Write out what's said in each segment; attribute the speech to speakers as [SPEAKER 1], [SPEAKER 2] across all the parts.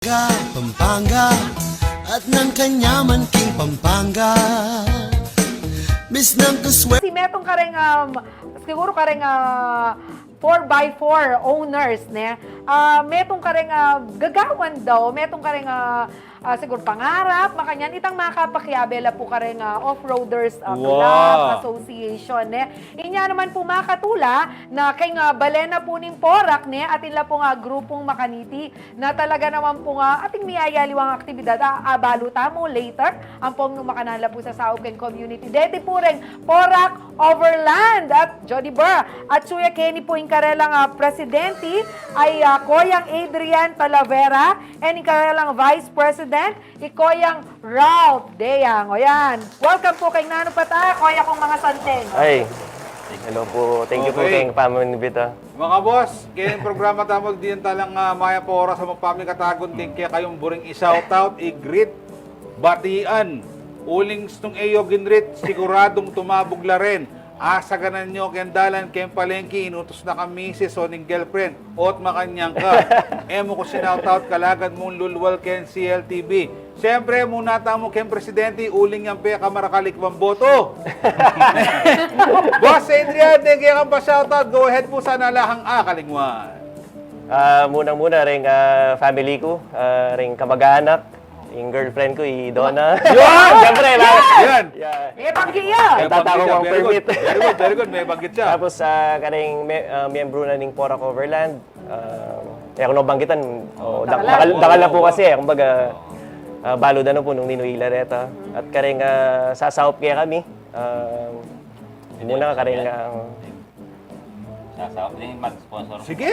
[SPEAKER 1] Pampanga at ng kanyaman king Pampanga. Miss ng kuswe.
[SPEAKER 2] Si metong kareng siguro kareng 4x4 owners ne. Metong kareng gagawan daw, metong kareng siguro pangarap makanyan itang makapakyabela po kareng off-roaders club association ne. Inya naman po makatula na kay balena po ning Porac ne at ila po nga grupong makaniti na talaga naman po nga ating miyayaliwang aktibidad abaluta mo later ang pong makanala po sa Sauken community. Dede po ring Porac, Overland at Jhoedie at suya Kenny po yung karelang presidente ay Koyang Adrian Talavera and yung karelang vice president Koyang Ralph Deyang. O yan. Welcome po kay Nanu Pata, Koyang kong mga santeng.
[SPEAKER 3] Ay, hello po. Thank you po kayong pamanibita.
[SPEAKER 4] Mga boss, kayong programa tamag diyan talang maya po oras sa magpamili katagon din kaya kayong buring i-shoutout, i-greet, batian, uling stong eyo ginrit, siguradong tumabog la rin. Asaganan nyo kendalan ken palengki inutos na kami si soning girlfriend ot makanyang ka. Emo ko sinoutout kalagad mong lulwal ken CLTV. Siyempre muna tamo ken presidente uling yang pe kamarakalikbang boto. Boss Adrian, thank you kang pa-shoutout. Go ahead po sana lahang kalingwan.
[SPEAKER 3] Munang-muna rin family ko, rin kamag-anak, yung girlfriend ko, Donna.
[SPEAKER 4] Yun!
[SPEAKER 3] Siyempre,
[SPEAKER 4] Yan!
[SPEAKER 2] Eh, banggi yan!
[SPEAKER 3] Tatawag ang permit.
[SPEAKER 4] Very good, may banggit siya.
[SPEAKER 3] Tapos, karing miyembro na ng Porac Overland. Kaya kung nabanggitan, dakal na po kasi. Kumbaga, balo na po nung Ninuila reta. At karing sasahop kaya kami. Muna karing...
[SPEAKER 5] mag-sponsor.
[SPEAKER 4] Sige,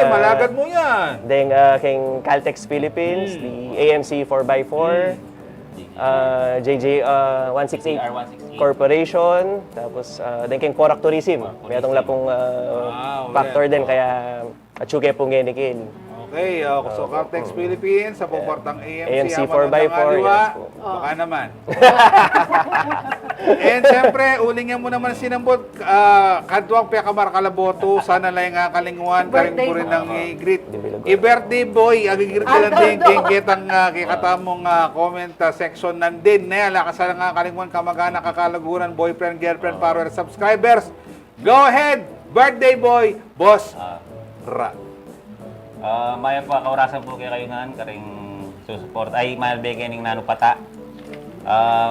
[SPEAKER 4] malagad mo yan.
[SPEAKER 3] Then, kay Caltex Philippines, the AMC 4x4, JJ 168 Corporation, tapos then kay Porac Tourism. May atong lapong factor din, kaya atsuke pong genikin.
[SPEAKER 4] Okay, so Caltex Philippines, sa pupartang
[SPEAKER 3] AMC
[SPEAKER 4] AMC,
[SPEAKER 3] 4x4, yes po.
[SPEAKER 4] Baka naman. And siyempre, ulingan mo naman sinambot, kadwang pekamar kalaboto, sana lang nga kalingwan, karing po rin ng i-greet. I-birthday boy, agigreet ka lang din, kitang kikatamong comment section nandin. Lakasala nga kalingwan, kamagana, kakalaguran, boyfriend, girlfriend, follower, subscribers. Go ahead, birthday boy, boss Ra.
[SPEAKER 5] Maya po, kaurasan po kayo nga, karing susuport. Ay, malbigay ng Nanu Pata.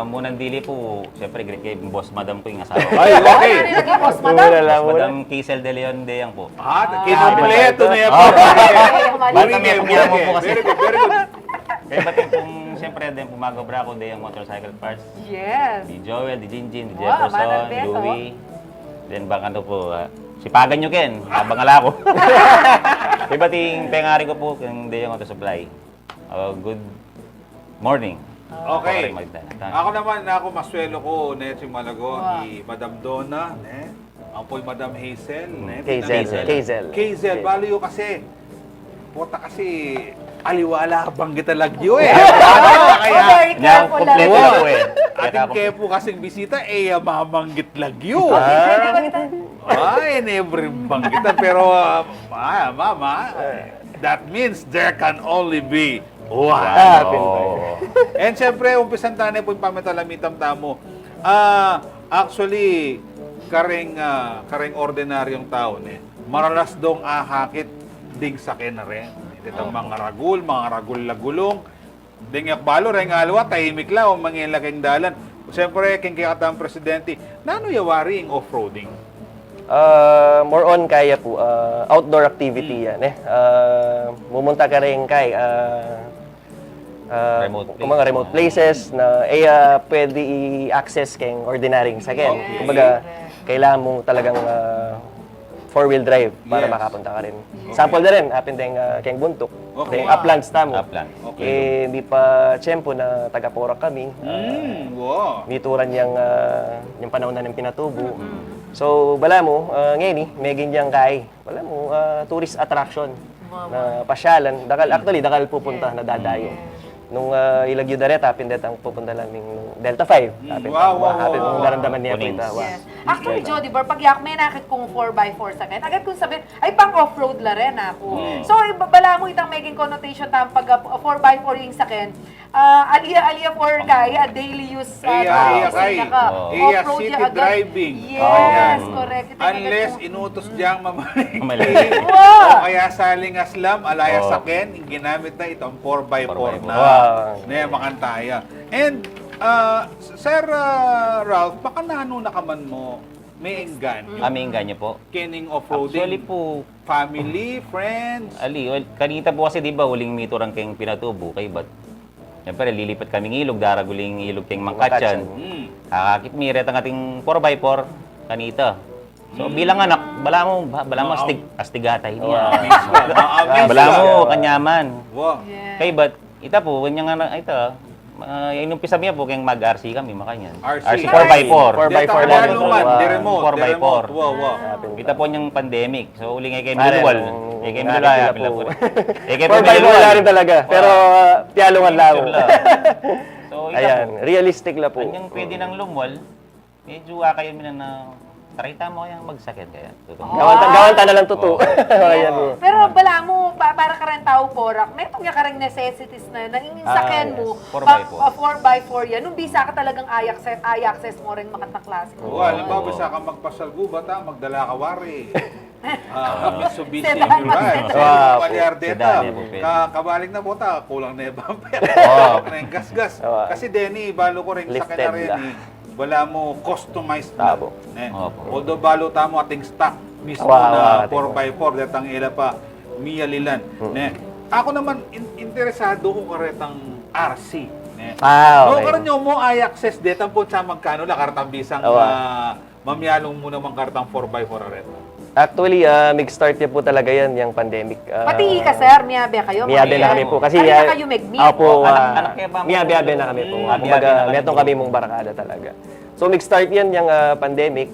[SPEAKER 5] Munang dili po, siyempre, great kay Boss Madam po yung asawa.
[SPEAKER 4] Ay, okay.
[SPEAKER 2] Boss
[SPEAKER 3] Muna lang,
[SPEAKER 5] Boss
[SPEAKER 3] muna.
[SPEAKER 5] Madam Kisel de Leon de Yang po.
[SPEAKER 4] Kinumpleto na yan po.
[SPEAKER 5] Bata may pumiyama po kasi.
[SPEAKER 4] Very good.
[SPEAKER 5] Kaya ba't yung pong, siyempre, din pumagobra ko de yung motorcycle parts.
[SPEAKER 2] Yes.
[SPEAKER 5] Di Joel, di Jinjin, di
[SPEAKER 2] Wow,
[SPEAKER 5] Jefferson,
[SPEAKER 2] Manalbeto.
[SPEAKER 5] Louie. Then baka po, sipagan nyo Ken, habang ala ko. Kaya ba't yung pengari ko po, yung de yung auto supply. Good morning.
[SPEAKER 4] Okay. Ako naman, maswelo ko, si Malagu, ni Madam Donna, ang po'y Madam Hazel, Hazel, baliyo kasi, puta kasi, aliwala banggit lagyo
[SPEAKER 2] Very
[SPEAKER 5] Yan,
[SPEAKER 2] careful
[SPEAKER 5] kompleto
[SPEAKER 2] lang.
[SPEAKER 5] na po
[SPEAKER 4] Ating kepo kasing bisita, mamanggit lagyo. Ay, never banggitan, pero, mama, that means there can only be wow. And syempre, umpisan tayo po yung pamitalamitam tamo. Actually, karing ordinaryong tao, maralas dong ahakit ding sakin na rin. Itong mga ragul lagulong. Dingyak balo, rin alwa, tahimik lang, o mangilaking dalan. Siyempre, king kikatang presidente, nano yawari yung off-roading?
[SPEAKER 3] More on kaya po, outdoor activity yan. Mumunta ka rin kay mga remote places na pwede i-access kayong ordinaryong sakyan. Kumbaga, kailangan mo talagang four-wheel drive para makapunta ka rin. Sample na rin, apin din kayong buntok. Okay. Uplands tamo.
[SPEAKER 5] Okay.
[SPEAKER 3] Hindi pa tiyempo na taga-Porac kami. Mituran yung panahon na ng pinatubo. So, bala mo, ngayon may ganyan kay, bala mo, tourist attraction na pasyalan. Dakal pupunta na dadayo. Nung ilagyo na rin, tapin det ang pupunta namin nung Delta 5. Tapin tapin nung naramdaman niya po ito.
[SPEAKER 2] Yes. Actually, Jhoedie, pag yak may nakit kong 4x4 sa akin, agad kong sabihin, ay pang off-road la rin ako. So, bala mo itang making connotation tam pag 4x4 yung sa akin, alia for kaya, daily use.
[SPEAKER 4] Off-road
[SPEAKER 2] city
[SPEAKER 4] driving.
[SPEAKER 2] Yes, correct.
[SPEAKER 4] Unless inutos diyang mamalingki. O
[SPEAKER 2] Wow!
[SPEAKER 4] kaya saling aslam, alaya sa ken, ginamit na itong 4x4 na. Ne, makantaya. And, Sir Ralph, baka Nanu na kaman mo, may engganyo.
[SPEAKER 5] May engganyo po.
[SPEAKER 4] Kening off-roading.
[SPEAKER 5] Actually po,
[SPEAKER 4] Family, friends.
[SPEAKER 5] kanita po kasi di ba, uling mito rang keng pinatubo kay bat. Siyempre, lilipat kaming ilog, daraguling ilog keng mangkatyan. Kakakit miret ang ating 4x4 kanita. So, bilang anak, bala mo astigata niya. Bala mo, kanyaman.
[SPEAKER 4] Wow.
[SPEAKER 5] Kay bat, ita po, kanyang ita, inumpisa niya po kayong mag-RC kami, makanyan.
[SPEAKER 4] RC
[SPEAKER 5] 4x4.
[SPEAKER 3] 4x4
[SPEAKER 4] lang. The remote.
[SPEAKER 5] 4x4.
[SPEAKER 4] Wow.
[SPEAKER 5] Kita po niyang pandemic. So, uling kay
[SPEAKER 3] Pare,
[SPEAKER 5] Miluwal.
[SPEAKER 3] nung-
[SPEAKER 5] Kay
[SPEAKER 3] nung
[SPEAKER 5] Miluwal.
[SPEAKER 3] narito na po.
[SPEAKER 5] Kay
[SPEAKER 3] 4x4 wala rin talaga. Pero piyalungan lang.
[SPEAKER 5] So, ita
[SPEAKER 3] Ayan,
[SPEAKER 5] po.
[SPEAKER 3] realistic lang po.
[SPEAKER 5] Kanyang pwede ng lumwal. Medyo kayo na tarita mo kayang magsakit kaya.
[SPEAKER 3] Gawanta na lang totoo. Ayan po.
[SPEAKER 2] Pero bala mo, para ka rin tao, Porac, may itong karang necessities na nanginsakin mo, 4x4 yan. Nung bisa ka talagang i-access mo rin makataklase mo.
[SPEAKER 4] Halimbawa, bisa ka magpasalgu, bata, magdala ka wari. Mitsubishi
[SPEAKER 2] Sedan,
[SPEAKER 4] Mirai.
[SPEAKER 3] Wow.
[SPEAKER 4] Malyardeta.
[SPEAKER 5] Sedan, pwede.
[SPEAKER 4] Kabalik na po ta, kulang na yung bumper. na yung gas-gas. Kasi Denny, balo ko rin sa
[SPEAKER 3] Lifted
[SPEAKER 4] kanya rin
[SPEAKER 3] na.
[SPEAKER 4] wala mo customized na.
[SPEAKER 3] Tabo.
[SPEAKER 4] Although balo tamo ating stock mismo na 4x4 datang ila pa miyalilan. Ako naman interesado ko karetang RC. No karon nyo mo ay access detang po sa magkano la karatang bisang mamyalong mo naman karatang 4x4 ret.
[SPEAKER 3] Actually, mag-start niya po talaga yan, yung pandemic.
[SPEAKER 2] Pati ka, sir, miyabe kayo.
[SPEAKER 3] Miyabe na kami po. Kasi
[SPEAKER 2] kayo megmi.
[SPEAKER 3] Opo,
[SPEAKER 5] anak kayo ba?
[SPEAKER 3] miyabe na kami po. Kumbaga, metong kami mong barakada talaga. So, mag-start yan yung pandemic.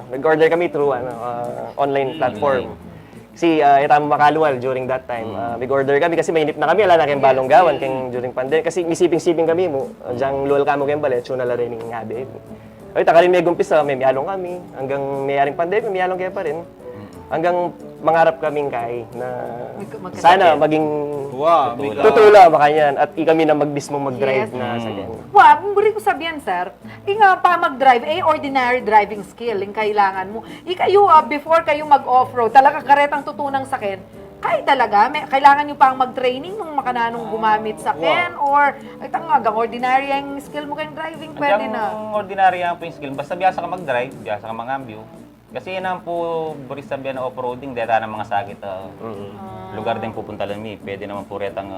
[SPEAKER 3] Nag-order kami through online platform. Kasi itang makaluwal during that time. Mag-order kami kasi mainip na kami. Wala na kayong balong gawan during pandemic. Kasi misiping-siping kami mo. Diyan luwal kamo kayong balet. Tuna la rin yung habi. Ay, takalin may gumpisa, may miyalong kami. Hanggang mayaring pandemic, may miyalong kayo pa rin. Hanggang mangarap kaming kay na sana maging tutula makanyan at kami na mismo mag-drive na sa ganyan.
[SPEAKER 2] Buri ko sabihan, sir, pa mag-drive, ordinary driving skill, yung kailangan mo. Kayo, before kayo mag-off-road, talaga karetang tutunang sakin, kahit talaga, kailangan nyo pang mag-training nung makananong gumamit sa ken or hanggang ordinary yung skill mo kayong driving, pwede na.
[SPEAKER 5] Ordinary ang po yung skill. Basta biyasa ka mag-drive, biyasa ka mag-ambyo. Kasi yan ang po buris sabihan na off-roading, data ng mga sakit. Lugar din pupuntalan mi. Pwede naman po retang,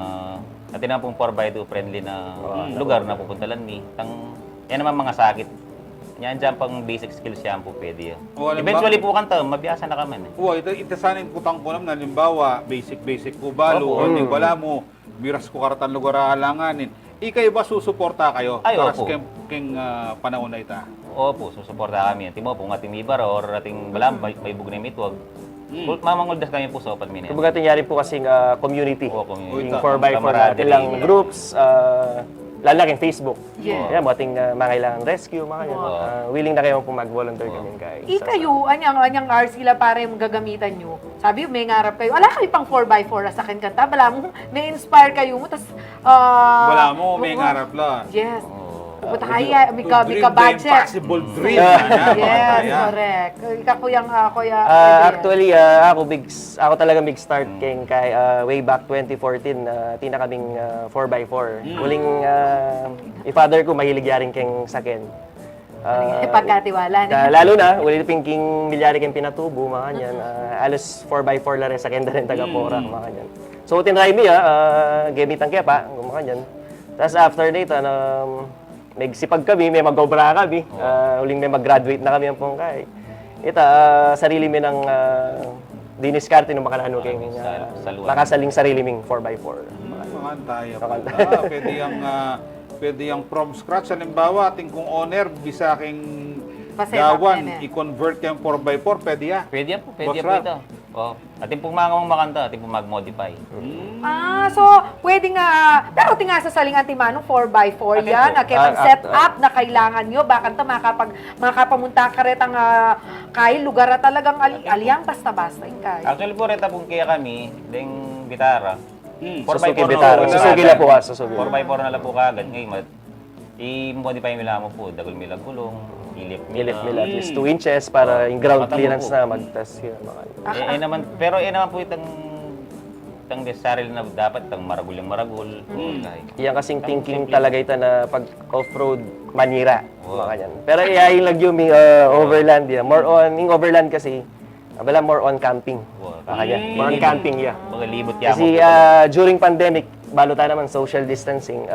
[SPEAKER 5] natin naman pong 4x2 friendly na lugar na pupuntalan mi. Yan naman mga sakit. Yan dyan pang basic skills yan po pwede yan. Eventually po kanta, mabiyasa na kami.
[SPEAKER 4] Ito sana yung putang ko naman, halimbawa, basic ko balo, o wala mo, miras ko karatan lugar alanganin. Kayo ba susuporta kayo?
[SPEAKER 5] Ay,
[SPEAKER 4] para
[SPEAKER 5] opo.
[SPEAKER 4] sa king panahon na ita?
[SPEAKER 5] Opo, susuporta kami. Timo po, ating ibar or ating balam, may bug na mitwag. Mamanguldas kami po sa open minute.
[SPEAKER 3] Kumbaga tingyari po kasing community.
[SPEAKER 5] Community.
[SPEAKER 3] Yung 4x4 natin lang groups, lalaking Facebook. Yan, ating mga kailangan rescue, mga yan. Willing na kayo pong mag-volunteer kami kayo.
[SPEAKER 2] Kayo, anyang RC la para yung gagamitan nyo. Sabi, may ngarap kayo. Wala kayo pang 4x4 sa akin kanta. Bala mo, na-inspire kayo mo. Tas,
[SPEAKER 4] wala mo, may ngarap lang.
[SPEAKER 2] Yes. Pupunta kaya, may ka-budget.
[SPEAKER 4] Impossible dream.
[SPEAKER 2] Yes, correct. Kakuyang kuya.
[SPEAKER 3] Actually, ako talaga big-start kay way back 2014, tina kaming 4x4. Huling, i-father ko, mahilig yaring keng sakin.
[SPEAKER 2] Pagkatiwala.
[SPEAKER 3] Lalo na, uli pinking milyari keng pinatubo, mga kanyan. Alos 4x4 la rin sa kenda rin taga Porac, mga kanyan. So, tinry mi, gamitan kaya pa, mga kanyan. Tapos after that, nagsipag kami, may mag-obra kami. Huling may mag-graduate na kami ang pongkay. Sarili mi ng diniskarte ng makanano kay makasaling sarili ming 4x4.
[SPEAKER 4] Makantaya pa. Pwede yung from scratch. Halimbawa, ating kung owner, bisa king gawan, i-convert yung 4x4, pwede ya?
[SPEAKER 5] Pwede yan po, pwede
[SPEAKER 4] Boss
[SPEAKER 5] po
[SPEAKER 4] Rab.
[SPEAKER 5] ito. Oh, ating pong mga makanta, ating pong mag-modify.
[SPEAKER 2] So pwede nga, pero tinga sa saling antimano 4x4
[SPEAKER 5] Atin
[SPEAKER 2] yan.
[SPEAKER 5] po.
[SPEAKER 2] Kaya ang set up na kailangan nyo, bakit makapamunta ka rin ang kahit lugar na talagang aliyang basta-basta yung kaya.
[SPEAKER 5] Actually po, reta pong kaya kami, ding bitara. 4x4
[SPEAKER 3] Suzuki Vitara. Suzuki na po, Suzuki.
[SPEAKER 5] 4x4 na lang po kagad. Ngayon, i-modify nila mo po, dagol milag gulong, ilip
[SPEAKER 3] Milip nila at least 2 inches para yung ground
[SPEAKER 5] Matamo
[SPEAKER 3] clearance
[SPEAKER 5] po.
[SPEAKER 3] na mag-test yun.
[SPEAKER 5] naman, pero naman po itang necessary na dapat itang maragul.
[SPEAKER 3] Yan kasing thinking talaga ito na pag off-road, manira. Mga ganyan. Pero iyayin lang yung overland yan. More on, yung overland kasi, wala more on camping. Kaya, more on camping, yeah.
[SPEAKER 5] Mga libot yamo
[SPEAKER 3] Kasi
[SPEAKER 5] po.
[SPEAKER 3] during pandemic, balutan naman social distancing,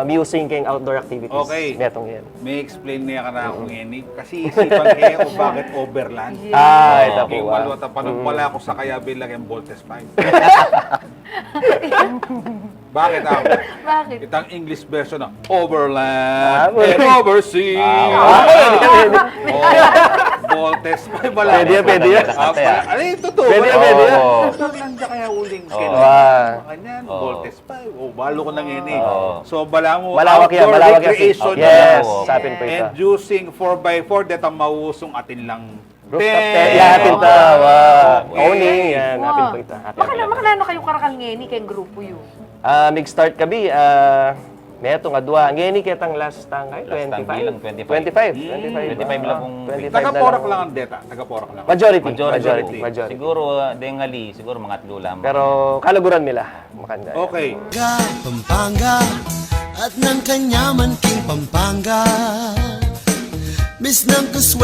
[SPEAKER 3] music and outdoor activities.
[SPEAKER 4] Okay.
[SPEAKER 3] Metong yan.
[SPEAKER 4] May explain niya ka na akong ini. Kasi isipan kayo kung bakit overland.
[SPEAKER 3] Ito
[SPEAKER 4] Okay,
[SPEAKER 3] po.
[SPEAKER 4] walwata pa nung pala ako sa kaya bilang yung Voltes 5. Bakit ako?
[SPEAKER 2] Bakit?
[SPEAKER 4] Itang English version ng Overland and Oversea. Voltes 5 wala.
[SPEAKER 3] Pwede yan.
[SPEAKER 4] Ano yung totoo?
[SPEAKER 3] Pwede yan.
[SPEAKER 4] Overland ka kaya uling skin. Ganyan, Voltes 5. Balo ko nang ini. So, bala mo,
[SPEAKER 3] Malawak yan,
[SPEAKER 4] outdoor
[SPEAKER 3] malawak yan.
[SPEAKER 4] recreation
[SPEAKER 3] Yes,
[SPEAKER 4] yan.
[SPEAKER 3] sapin po ito.
[SPEAKER 4] And using 4x4, detang mausong atin lang.
[SPEAKER 3] Rooftop tent. Yapin ta. Owning. Yan, napin po ito.
[SPEAKER 2] Makanano kayo karakang ngeni kayong grupo yun?
[SPEAKER 3] Mag-start kabi, meto nga dua. Ngeni kitang last tangay,
[SPEAKER 5] Last tang
[SPEAKER 3] 25.
[SPEAKER 5] bilang, 25 lang kung
[SPEAKER 3] 25 na
[SPEAKER 4] Taga-Porac
[SPEAKER 3] lang.
[SPEAKER 4] lang ang deta. Taga-Porac lang.
[SPEAKER 3] Majority.
[SPEAKER 5] Siguro, dengali, siguro mga atlo lamang.
[SPEAKER 3] Pero kalaguran nila. Makanda.
[SPEAKER 4] Okay.
[SPEAKER 1] Pampanga at ng kanyaman king Pampanga. Miss ng kuswe